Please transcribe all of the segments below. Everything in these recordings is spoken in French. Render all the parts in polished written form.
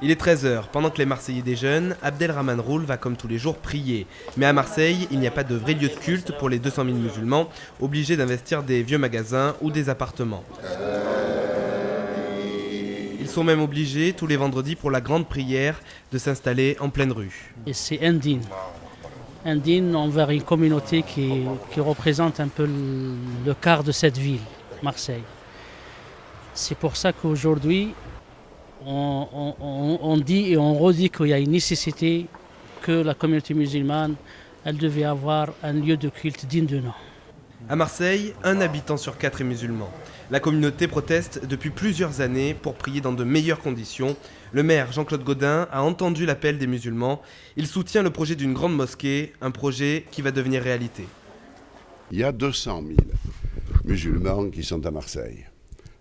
Il est 13h. Pendant que les Marseillais déjeunent, Abdelrahman Roul va comme tous les jours prier. Mais à Marseille, il n'y a pas de vrai lieu de culte pour les 200 000 musulmans, obligés d'investir des vieux magasins ou des appartements. Ils sont même obligés, tous les vendredis pour la grande prière, de s'installer en pleine rue. Et c'est indigne. Indigne envers une communauté qui représente un peu le quart de cette ville, Marseille. C'est pour ça qu'aujourd'hui, on dit et on redit qu'il y a une nécessité que la communauté musulmane, elle devait avoir un lieu de culte digne de nom. À Marseille, 1 habitant sur 4 est musulman. La communauté proteste depuis plusieurs années pour prier dans de meilleures conditions. Le maire Jean-Claude Gaudin a entendu l'appel des musulmans. Il soutient le projet d'une grande mosquée, un projet qui va devenir réalité. Il y a 200 000 musulmans qui sont à Marseille.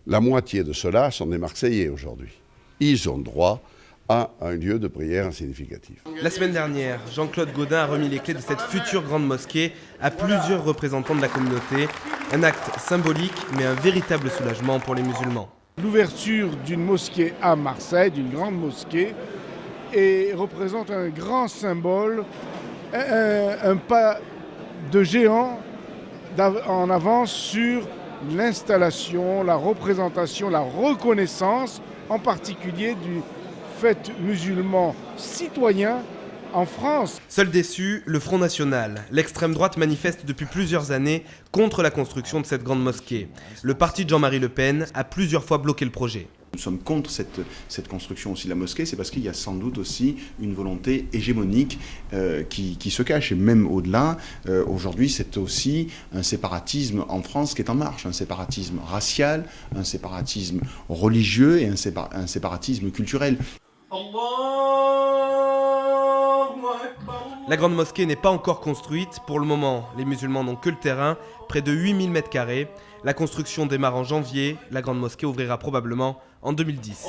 La moitié de ceux-là sont des Marseillais aujourd'hui. Ils ont droit à un lieu de prière significatif. La semaine dernière, Jean-Claude Gaudin a remis les clés de cette future grande mosquée à plusieurs représentants de la communauté. Un acte symbolique, mais un véritable soulagement pour les musulmans. L'ouverture d'une mosquée à Marseille, d'une grande mosquée, représente un grand symbole, un pas de géant en avance sur l'installation, la représentation, la reconnaissance, en particulier du fait musulman citoyen en France. Seul déçu, le Front National. L'extrême droite manifeste depuis plusieurs années contre la construction de cette grande mosquée. Le parti de Jean-Marie Le Pen a plusieurs fois bloqué le projet. Nous sommes contre cette construction aussi de la mosquée, c'est parce qu'il y a sans doute aussi une volonté hégémonique qui se cache. Et même au-delà, aujourd'hui, c'est aussi un séparatisme en France qui est en marche, un séparatisme racial, un séparatisme religieux et un séparatisme culturel. La grande mosquée n'est pas encore construite. Pour le moment, les musulmans n'ont que le terrain, près de 8000 m². La construction démarre en janvier. La grande mosquée ouvrira probablement en 2010.